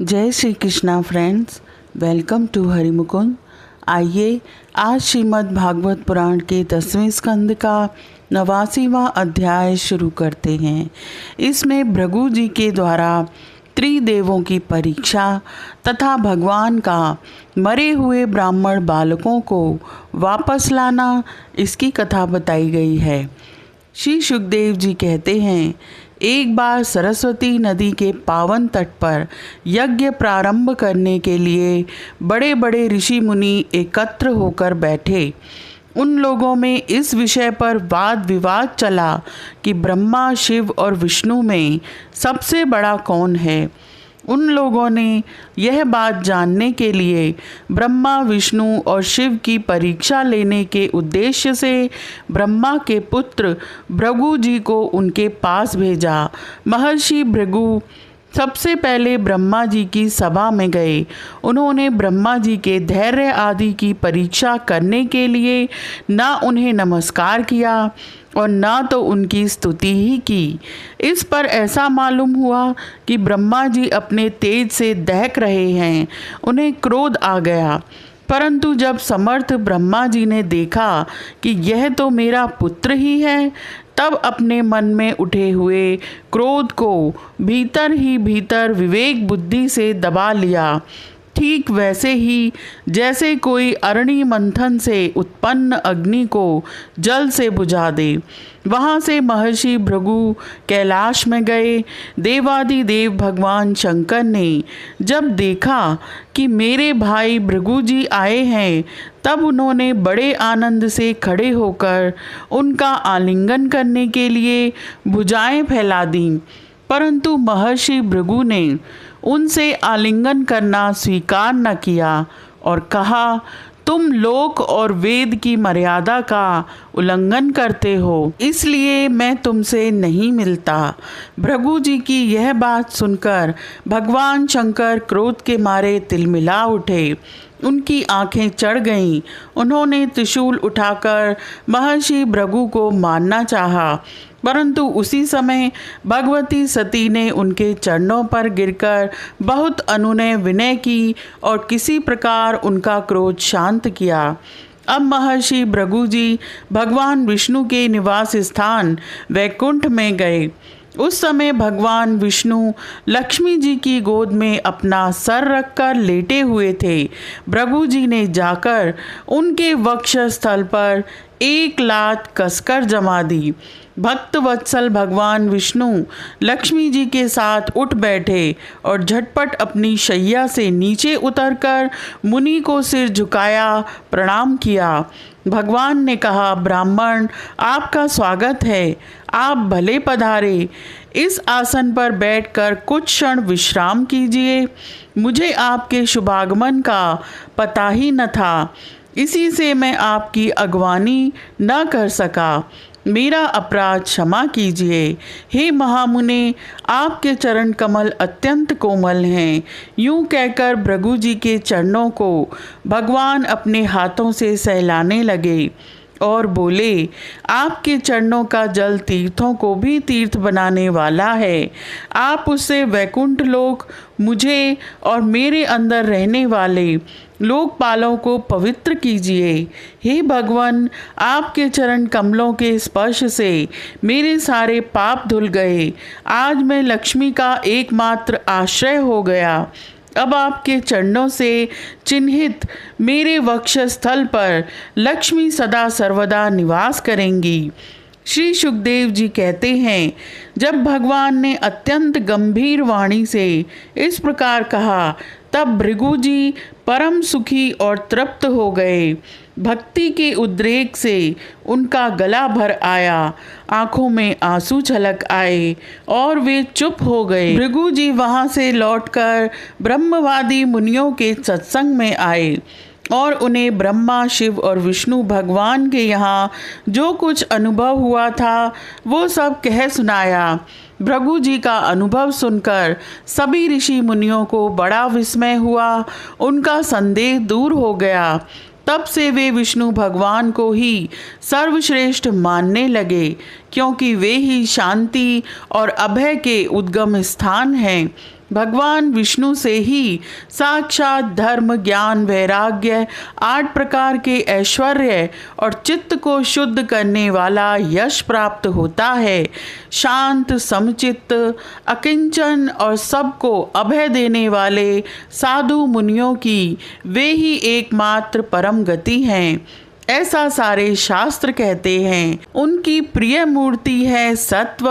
जय Shri Krishna friends, welcome to Harimukund. आइए आज श्रीमद् भागवत पुराण के 10वें स्कंद का 89वां अध्याय शुरू करते हैं। इसमें भृगु जी के द्वारा त्रिदेवों की परीक्षा तथा भगवान का मरे हुए ब्राह्मण बालकों को वापस लाना, इसकी कथा बताई गई है। श्री सुखदेव जी कहते हैं, एक बार सरस्वती नदी के पावन तट पर यज्ञ प्रारंभ करने के लिए बड़े बड़े ऋषि मुनि एकत्र होकर बैठे। उन लोगों में इस विषय पर वाद विवाद चला कि ब्रह्मा, शिव और विष्णु में सबसे बड़ा कौन है। उन लोगों ने यह बात जानने के लिए ब्रह्मा, विष्णु और शिव की परीक्षा लेने के उद्देश्य से ब्रह्मा के पुत्र भृगु जी को उनके पास भेजा। महर्षि भृगु सबसे पहले ब्रह्मा जी की सभा में गए। उन्होंने ब्रह्मा जी के धैर्य आदि की परीक्षा करने के लिए ना उन्हें नमस्कार किया और ना तो उनकी स्तुति ही की। इस पर ऐसा मालूम हुआ कि ब्रह्मा जी अपने तेज से दहक रहे हैं। उन्हें क्रोध आ गया, परंतु जब समर्थ ब्रह्मा जी ने देखा कि यह तो मेरा पुत्र ही है, तब अपने मन में उठे हुए क्रोध को भीतर ही भीतर विवेक बुद्धि से दबा लिया। ठीक वैसे ही जैसे कोई अरणि मंथन से उत्पन्न अग्नि को जल से बुझा दे। वहाँ से महर्षि भृगु कैलाश में गए। देवादिदेव भगवान शंकर ने जब देखा कि मेरे भाई भृगु जी आए हैं, तब उन्होंने बड़े आनंद से खड़े होकर उनका आलिंगन करने के लिए भुजाएं फैला दीं। परंतु महर्षि भृगु ने उनसे आलिंगन करना स्वीकार न किया और कहा, तुम लोक और वेद की मर्यादा का उल्लंघन करते हो, इसलिए मैं तुमसे नहीं मिलता। भृगु जी की यह बात सुनकर भगवान शंकर क्रोध के मारे तिलमिला उठे। उनकी आंखें चढ़ गईं। उन्होंने त्रिशूल उठाकर महर्षि भृगु को मारना चाहा, परंतु उसी समय भगवती सती ने उनके चरणों पर गिरकर बहुत अनुनय विनय की और किसी प्रकार उनका क्रोध शांत किया। अब महर्षि भृगु जी भगवान विष्णु के निवास स्थान वैकुंठ में गए। उस समय भगवान विष्णु लक्ष्मी जी की गोद में अपना सर रखकर लेटे हुए थे। भृगु जी ने जाकर उनके वक्षस्थल पर एक लात कसकर जमा दी। भक्त वत्सल भगवान विष्णु लक्ष्मी जी के साथ उठ बैठे और झटपट अपनी शैया से नीचे उतरकर मुनि को सिर झुकाया, प्रणाम किया। भगवान ने कहा, ब्राह्मण, आपका स्वागत है, आप भले पधारे। इस आसन पर बैठकर कुछ क्षण विश्राम कीजिए। मुझे आपके शुभागमन का पता ही न था, इसी से मैं आपकी अगवानी न कर सका। मेरा अपराध क्षमा कीजिए। हे महामुने, आपके चरण कमल अत्यंत कोमल हैं। यूं कहकर भृगु जी के चरणों को भगवान अपने हाथों से सहलाने लगे और बोले, आपके चरणों का जल तीर्थों को भी तीर्थ बनाने वाला है। आप उससे वैकुंठ लोक, मुझे और मेरे अंदर रहने वाले लोकपालों को पवित्र कीजिए। हे भगवान, आपके चरण कमलों के स्पर्श से मेरे सारे पाप धुल गए। आज मैं लक्ष्मी का एकमात्र आश्रय हो गया। अब आपके चरणों से चिन्हित मेरे वक्षस्थल पर लक्ष्मी सदा सर्वदा निवास करेंगी। श्री सुखदेव जी कहते हैं, जब भगवान ने अत्यंत गंभीर वाणी से इस प्रकार कहा, तब भृगु जी परम सुखी और तृप्त हो गए। भक्ति के उद्रेक से उनका गला भर आया, आंखों में आंसू छलक आए और वे चुप हो गए। भृगु जी वहाँ से लौटकर ब्रह्मवादी मुनियों के सत्संग में आए और उन्हें ब्रह्मा, शिव और विष्णु भगवान के यहाँ जो कुछ अनुभव हुआ था वो सब कह सुनाया। भृगु जी का अनुभव सुनकर सभी ऋषि मुनियों को बड़ा विस्मय हुआ। उनका संदेह दूर हो गया। तब से वे विष्णु भगवान को ही सर्वश्रेष्ठ मानने लगे, क्योंकि वे ही शांति और अभय के उद्गम स्थान हैं। भगवान विष्णु से ही साक्षात धर्म, ज्ञान, वैराग्य, 8 प्रकार के ऐश्वर्य और चित्त को शुद्ध करने वाला यश प्राप्त होता है। शांत, समचित्त, अकिंचन और सबको अभय देने वाले साधु मुनियों की वे ही एकमात्र परम गति हैं, ऐसा सारे शास्त्र कहते हैं। उनकी प्रिय मूर्ति है सत्व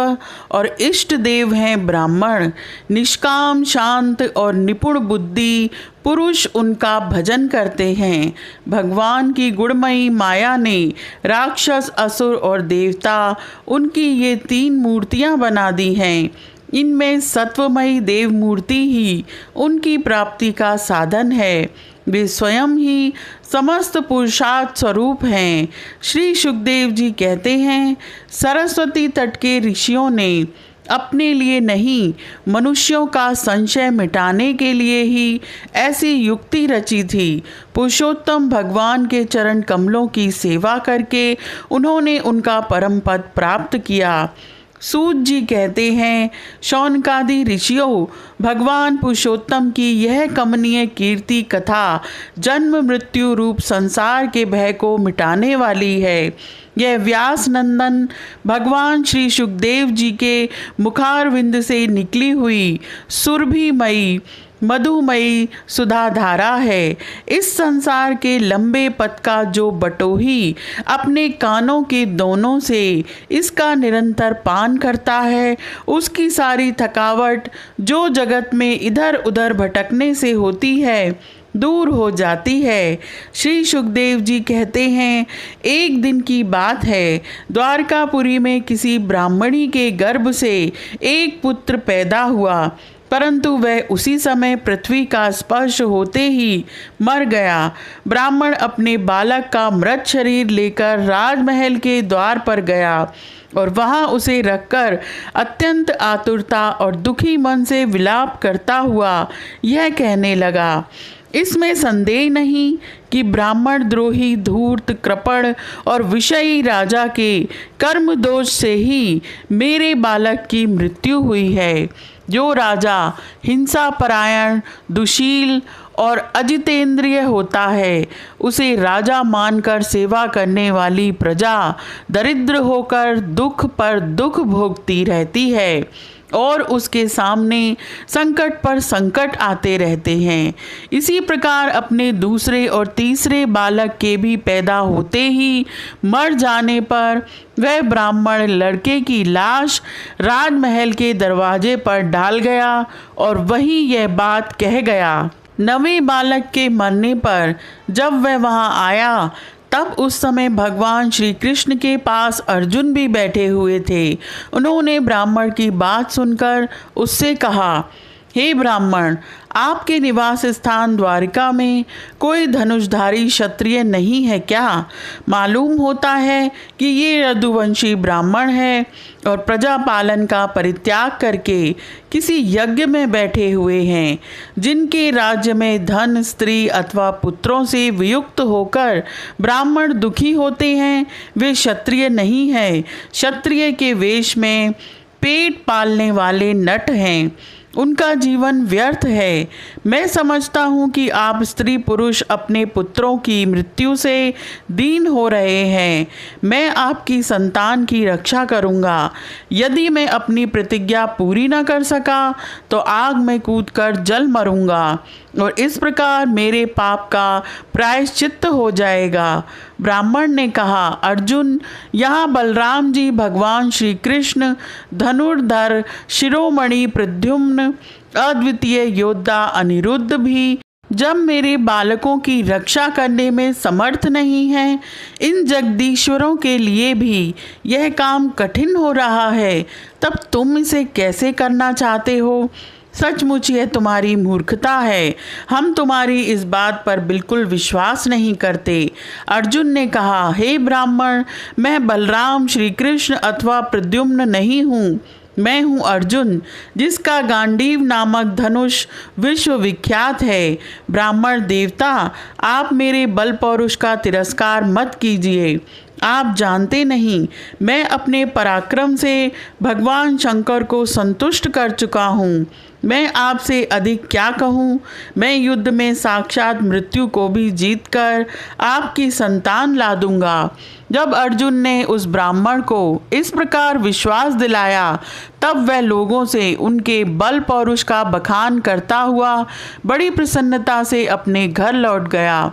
और इष्ट देव हैं ब्राह्मण। निष्काम, शांत और निपुण बुद्धि पुरुष उनका भजन करते हैं। भगवान की गुणमयी माया ने राक्षस, असुर और देवता उनकी ये 3 मूर्तियां बना दी हैं। इनमें सत्वमयी देव मूर्ति ही उनकी प्राप्ति का साधन है। वे स्वयं ही समस्त पुरुषार्थ स्वरूप हैं। श्री सुखदेव जी कहते हैं, सरस्वती तट के ऋषियों ने अपने लिए नहीं, मनुष्यों का संशय मिटाने के लिए ही ऐसी युक्ति रची थी। पुरुषोत्तम भगवान के चरण कमलों की सेवा करके उन्होंने उनका परम पद प्राप्त किया। सूत जी कहते हैं, शौनकादि ऋषियों, भगवान पुरुषोत्तम की यह कमनीय कीर्ति कथा जन्म मृत्यु रूप संसार के भय को मिटाने वाली है। यह व्यास नंदन भगवान श्री सुखदेव जी के मुखारविंद से निकली हुई सुरभिमयी मधुमयी सुधाधारा है। इस संसार के लंबे पथ का जो बटोही अपने कानों के दोनों से इसका निरंतर पान करता है, उसकी सारी थकावट जो जगत में इधर उधर भटकने से होती है, दूर हो जाती है। श्री सुखदेव जी कहते हैं, एक दिन की बात है, द्वारकापुरी में किसी ब्राह्मणी के गर्भ से एक पुत्र पैदा हुआ, परंतु वह उसी समय पृथ्वी का स्पर्श होते ही मर गया। ब्राह्मण अपने बालक का मृत शरीर लेकर राजमहल के द्वार पर गया और वहां उसे रखकर अत्यंत आतुरता और दुखी मन से विलाप करता हुआ यह कहने लगा, इसमें संदेह नहीं कि ब्राह्मण द्रोही, धूर्त, कृपण और विषयी राजा के कर्म दोष से ही मेरे बालक की मृत्यु हुई है। जो राजा हिंसा परायण, दुशील और अजितेंद्रिय होता है, उसे राजा मानकर सेवा करने वाली प्रजा दरिद्र होकर दुख पर दुख भोगती रहती है और उसके सामने संकट पर संकट आते रहते हैं। इसी प्रकार अपने दूसरे और तीसरे बालक के भी पैदा होते ही मर जाने पर वह ब्राह्मण लड़के की लाश राजमहल के दरवाजे पर डाल गया और वहीं यह बात कह गया। नवें बालक के मरने पर जब वह वहां आया, तब उस समय भगवान श्री कृष्ण के पास अर्जुन भी बैठे हुए थे। उन्होंने ब्राह्मण की बात सुनकर उससे कहा, हे ब्राह्मण, आपके निवास स्थान द्वारिका में कोई धनुषधारी क्षत्रिय नहीं है क्या? मालूम होता है कि ये यदुवंशी ब्राह्मण है और प्रजा पालन का परित्याग करके किसी यज्ञ में बैठे हुए हैं। जिनके राज्य में धन, स्त्री अथवा पुत्रों से वियुक्त होकर ब्राह्मण दुखी होते हैं, वे क्षत्रिय नहीं हैं। क्षत्रिय के वेश में पेट पालने वाले नट हैं, उनका जीवन व्यर्थ है। मैं समझता हूँ कि आप स्त्री पुरुष अपने पुत्रों की मृत्यु से दीन हो रहे हैं। मैं आपकी संतान की रक्षा करूँगा। यदि मैं अपनी प्रतिज्ञा पूरी न कर सका तो आग में कूदकर जल मरूंगा और इस प्रकार मेरे पाप का प्रायश्चित्त हो जाएगा। ब्राह्मण ने कहा, अर्जुन, यहाँ बलराम जी, भगवान श्री कृष्ण, धनुर्धर, शिरोमणि प्रद्युम्न, अद्वितीय योद्धा अनिरुद्ध भी जब मेरे बालकों की रक्षा करने में समर्थ नहीं हैं, इन जगदीश्वरों के लिए भी यह काम कठिन हो रहा है, तब तुम इसे कैसे करना चाहते हो? सचमुच यह तुम्हारी मूर्खता है। हम तुम्हारी इस बात पर बिल्कुल विश्वास नहीं करते। अर्जुन ने कहा, हे ब्राह्मण, मैं बलराम, श्री कृष्ण अथवा प्रद्युम्न नहीं हूँ। मैं हूँ अर्जुन, जिसका गांडीव नामक धनुष विश्व विख्यात है। ब्राह्मण देवता, आप मेरे बल पौरुष का तिरस्कार मत कीजिए। आप जानते नहीं, मैं अपने पराक्रम से भगवान शंकर को संतुष्ट कर चुका हूँ। मैं आपसे अधिक क्या कहूँ। मैं युद्ध में साक्षात मृत्यु को भी जीतकर आपकी संतान ला दूंगा। जब अर्जुन ने उस ब्राह्मण को इस प्रकार विश्वास दिलाया, तब वह लोगों से उनके बल पौरुष का बखान करता हुआ बड़ी प्रसन्नता से अपने घर लौट गया।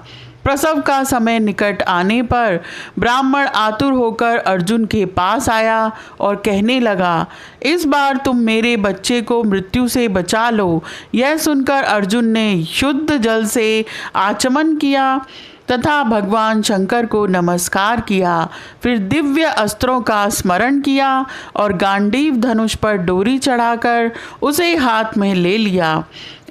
प्रसव का समय निकट आने पर ब्राह्मण आतुर होकर अर्जुन के पास आया और कहने लगा, इस बार तुम मेरे बच्चे को मृत्यु से बचा लो। यह सुनकर अर्जुन ने शुद्ध जल से आचमन किया तथा भगवान शंकर को नमस्कार किया। फिर दिव्य अस्त्रों का स्मरण किया और गांडीव धनुष पर डोरी चढ़ाकर उसे हाथ में ले लिया।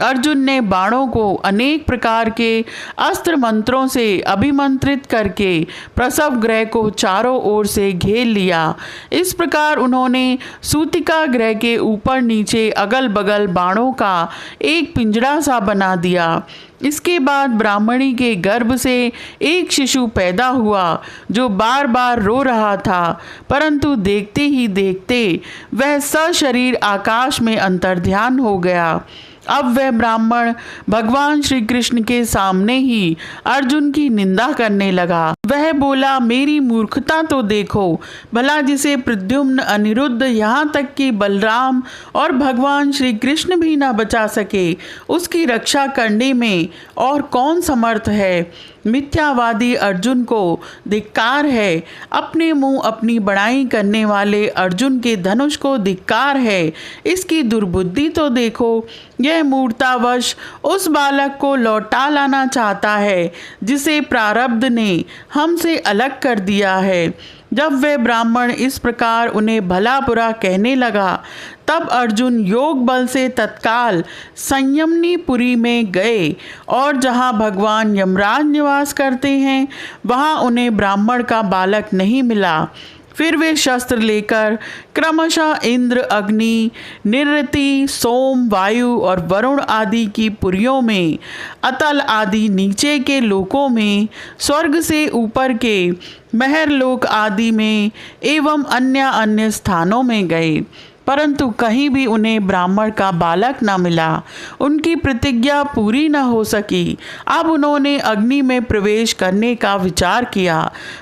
अर्जुन ने बाणों को अनेक प्रकार के अस्त्र मंत्रों से अभिमंत्रित करके प्रसव गृह को चारों ओर से घेर लिया। इस प्रकार उन्होंने सूतिका गृह के ऊपर नीचे अगल बगल बाणों का एक पिंजरा सा बना दिया। इसके बाद ब्राह्मणी के गर्भ से एक शिशु पैदा हुआ जो बार बार रो रहा था, परंतु देखते ही देखते वह सशरीर आकाश में अंतर्ध्यान हो गया। अब वह ब्राह्मण भगवान श्री कृष्ण के सामने ही अर्जुन की निंदा करने लगा। वह बोला, मेरी मूर्खता तो देखो, भला जिसे प्रद्युम्न, अनिरुद्ध, यहाँ तक कि बलराम और भगवान श्री कृष्ण भी न बचा सके, उसकी रक्षा करने में और कौन समर्थ है। मिथ्यावादी अर्जुन को धिक्कार है। अपने मुंह अपनी बड़ाई करने वाले अर्जुन के धनुष को धिक्कार है। इसकी दुर्बुद्धि तो देखो, यह मूर्तावश उस बालक को लौटा लाना चाहता है जिसे प्रारब्ध ने हमसे अलग कर दिया है। जब वह ब्राह्मण इस प्रकार उन्हें भला बुरा कहने लगा, तब अर्जुन योग बल से तत्काल संयमनीपुरी में गए और जहाँ भगवान यमराज निवास करते हैं वहाँ उन्हें ब्राह्मण का बालक नहीं मिला। फिर वे शस्त्र लेकर क्रमशः इंद्र, अग्नि, निरृति, सोम, वायु और वरुण आदि की पुरियों में, अतल आदि नीचे के लोकों में, स्वर्ग से ऊपर के महरलोक आदि में एवं अन्य अन्य स्थानों में गए, परंतु कहीं भी उन्हें ब्राह्मण का बालक न मिला। उनकी प्रतिज्ञा पूरी न हो सकी। अब उन्होंने अग्नि में प्रवेश करने का विचार किया,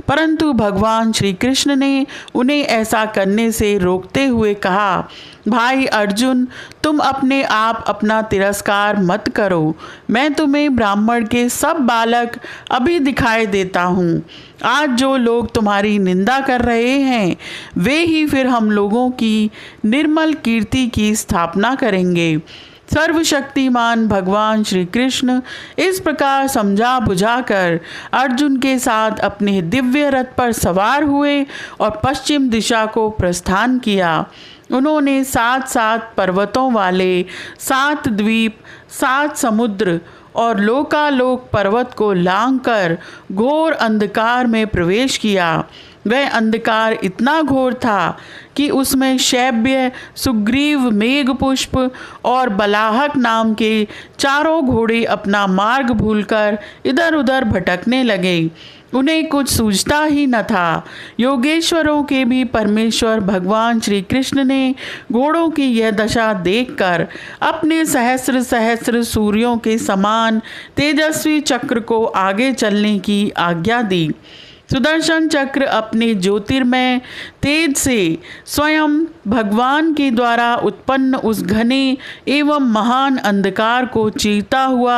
परंतु भगवान श्री कृष्ण ने उन्हें ऐसा करने से रोकते हुए कहा, भाई अर्जुन, तुम अपने आप अपना तिरस्कार मत करो। मैं तुम्हें ब्राह्मण के सब बालक अभी दिखाई देता हूँ। आज जो लोग तुम्हारी निंदा कर रहे हैं वे ही फिर हम लोगों की निर्मल कीर्ति की स्थापना करेंगे। सर्वशक्तिमान भगवान श्री कृष्ण इस प्रकार समझा बुझाकर अर्जुन के साथ अपने दिव्य रथ पर सवार हुए और पश्चिम दिशा को प्रस्थान किया। उन्होंने 7 पर्वतों वाले 7 द्वीप, 7 समुद्र और लोकालोक पर्वत को लांघकर घोर अंधकार में प्रवेश किया। वह अंधकार इतना घोर था कि उसमें शैब्य, सुग्रीव, मेघपुष्प और बलाहक नाम के चारों घोड़े अपना मार्ग भूलकर इधर उधर भटकने लगे। उन्हें कुछ सूझता ही न था। योगेश्वरों के भी परमेश्वर भगवान श्री कृष्ण ने घोड़ों की यह दशा देखकर अपने सहस्र सहस्र सूर्यों के समान तेजस्वी चक्र को आगे चलने की आज्ञा दी। सुदर्शन चक्र अपने ज्योतिर्मय तेज से स्वयं भगवान के द्वारा उत्पन्न उस घने एवं महान अंधकार को चीरता हुआ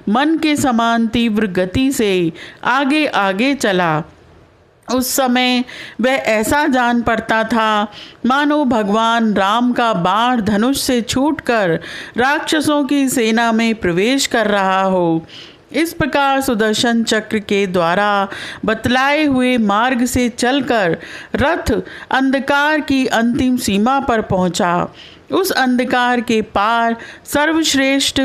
मन के समान तीव्र गति से आगे आगे चला। उस समय वह ऐसा जान पड़ता था मानो भगवान राम का बाण धनुष से छूटकर राक्षसों की सेना में प्रवेश कर रहा हो। इस प्रकार सुदर्शन चक्र के द्वारा बतलाए हुए मार्ग से चलकर रथ अंधकार की अंतिम सीमा पर पहुंचा। उस अंधकार के पार सर्वश्रेष्ठ,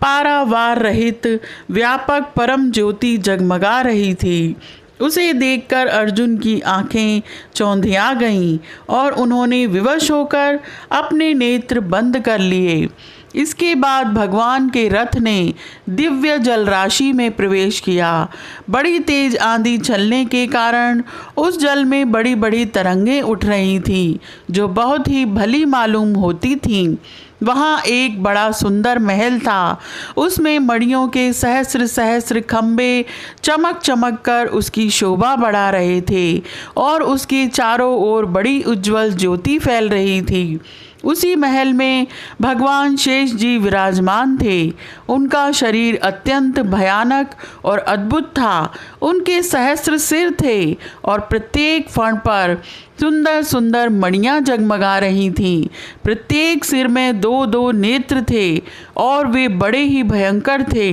पारावार रहित, व्यापक परम ज्योति जगमगा रही थी। उसे देखकर अर्जुन की आंखें चौंधिया गईं और उन्होंने विवश होकर अपने नेत्र बंद कर लिए। इसके बाद भगवान के रथ ने दिव्य जलराशि में प्रवेश किया। बड़ी तेज आंधी चलने के कारण उस जल में बड़ी बड़ी तरंगें उठ रही थीं, जो बहुत ही भली मालूम होती थीं। वहाँ एक बड़ा सुंदर महल था। उसमें मणियों के सहस्र सहस्र खंबे चमक चमक कर उसकी शोभा बढ़ा रहे थे और उसके चारों ओर बड़ी उज्जवल ज्योति फैल रही थी। उसी महल में भगवान शेष जी विराजमान थे। उनका शरीर अत्यंत भयानक और अद्भुत था। उनके सहस्र सिर थे और प्रत्येक फण पर सुंदर सुंदर मणियाँ जगमगा रही थीं। प्रत्येक सिर में दो दो नेत्र थे और वे बड़े ही भयंकर थे।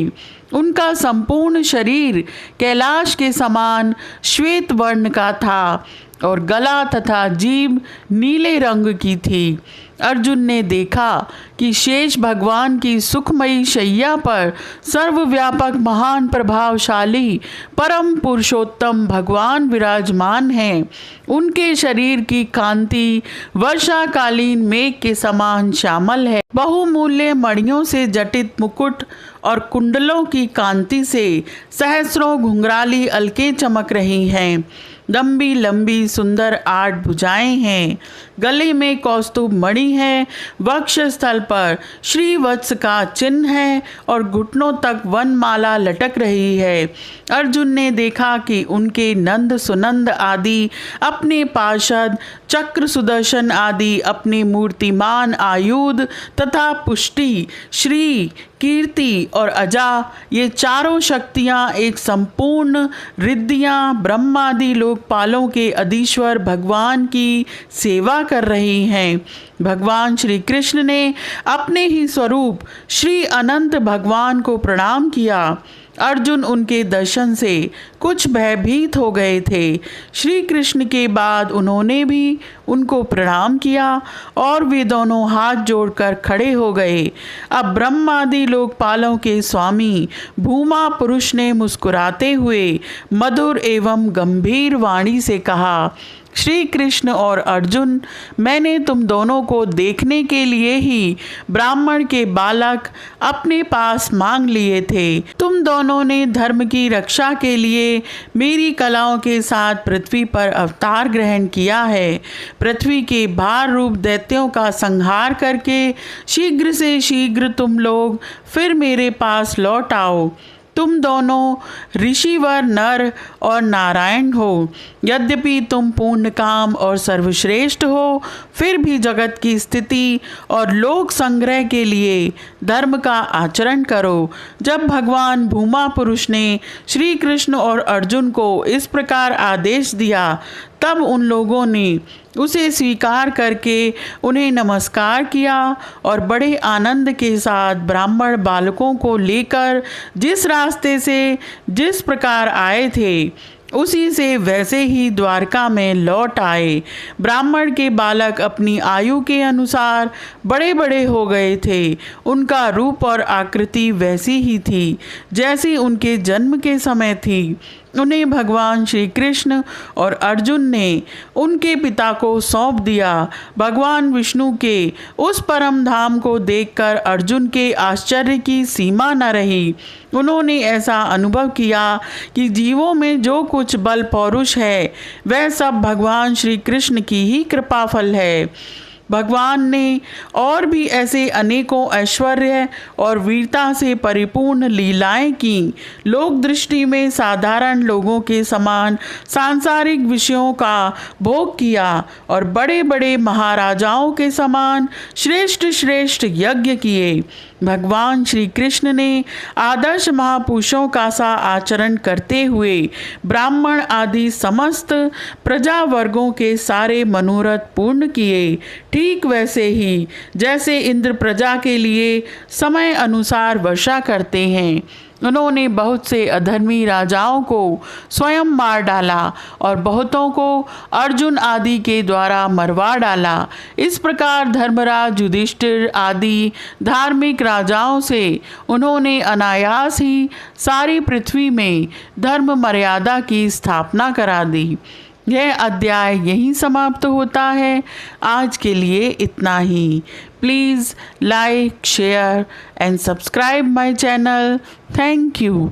उनका संपूर्ण शरीर कैलाश के समान श्वेत वर्ण का था और गला तथा जीभ नीले रंग की थी। अर्जुन ने देखा कि शेष भगवान की सुखमयी शैया पर सर्वव्यापक महान प्रभावशाली परम पुरुषोत्तम भगवान विराजमान हैं। उनके शरीर की कांति वर्षाकालीन मेघ के समान श्यामल है। बहुमूल्य मणियों से जटित मुकुट और कुंडलों की कांति से सहस्रों घुंघराली अलकें चमक रही हैं। लंबी लंबी सुंदर 8 भुजाएं हैं। गले में कौस्तुभ मणि है। वक्ष स्थल पर श्रीवत्स का चिन्ह है और घुटनों तक वनमाला लटक रही है। अर्जुन ने देखा कि उनके नंद सुनंद आदि अपने पार्षद, चक्र सुदर्शन आदि अपने मूर्तिमान आयुध तथा पुष्टि, श्री, कीर्ति और अजा, ये चारों शक्तियाँ एक संपूर्ण रिद्धियाँ ब्रह्मादि लोकपालों के अधीश्वर भगवान की सेवा कर रही हैं। भगवान श्री कृष्ण ने अपने ही स्वरूप श्री अनंत भगवान को प्रणाम किया। अर्जुन उनके दर्शन से कुछ भयभीत हो गए थे। श्री कृष्ण के बाद उन्होंने भी उनको प्रणाम किया और वे दोनों हाथ जोड़कर खड़े हो गए। अब ब्रह्मादि लोकपालों के स्वामी भूमा पुरुष ने मुस्कुराते हुए मधुर एवं गंभीर वाणी से कहा, श्री कृष्ण और अर्जुन, मैंने तुम दोनों को देखने के लिए ही ब्राह्मण के बालक अपने पास मांग लिए थे। तुम दोनों ने धर्म की रक्षा के लिए मेरी कलाओं के साथ पृथ्वी पर अवतार ग्रहण किया है। पृथ्वी के भार रूप दैत्यों का संहार करके शीघ्र से शीघ्र तुम लोग फिर मेरे पास लौट आओ। तुम दोनों ऋषिवर नर और नारायण हो। यद्यपि तुम पूर्ण काम और सर्वश्रेष्ठ हो, फिर भी जगत की स्थिति और लोक संग्रह के लिए धर्म का आचरण करो। जब भगवान भूमा पुरुष ने श्री कृष्ण और अर्जुन को इस प्रकार आदेश दिया, तब उन लोगों ने उसे स्वीकार करके उन्हें नमस्कार किया और बड़े आनंद के साथ ब्राह्मण बालकों को लेकर जिस रास्ते से जिस प्रकार आए थे उसी से वैसे ही द्वारका में लौट आए। ब्राह्मण के बालक अपनी आयु के अनुसार बड़े बड़े हो गए थे। उनका रूप और आकृति वैसी ही थी जैसी उनके जन्म के समय थी। उन्हें भगवान श्री कृष्ण और अर्जुन ने उनके पिता को सौंप दिया। भगवान विष्णु के उस परम धाम को देखकर अर्जुन के आश्चर्य की सीमा न रही। उन्होंने ऐसा अनुभव किया कि जीवों में जो कुछ बल पौरुष है वह सब भगवान श्री कृष्ण की ही कृपा फल है। भगवान ने और भी ऐसे अनेकों ऐश्वर्य और वीरता से परिपूर्ण लीलाएं की। लोक दृष्टि में साधारण लोगों के समान सांसारिक विषयों का भोग किया और बड़े बड़े महाराजाओं के समान श्रेष्ठ श्रेष्ठ यज्ञ किए। भगवान श्री कृष्ण ने आदर्श महापुरुषों का सा आचरण करते हुए ब्राह्मण आदि समस्त प्रजा वर्गों के सारे मनोरथ पूर्ण किए। ठीक वैसे ही जैसे इंद्र प्रजा के लिए समय अनुसार वर्षा करते हैं। उन्होंने बहुत से अधर्मी राजाओं को स्वयं मार डाला और बहुतों को अर्जुन आदि के द्वारा मरवा डाला। इस प्रकार धर्मराज युधिष्ठिर आदि धार्मिक राजाओं से उन्होंने अनायास ही सारी पृथ्वी में धर्म मर्यादा की स्थापना करा दी। यह अध्याय यहीं समाप्त होता है। आज के लिए इतना ही। Please like, share and subscribe my channel. Thank you.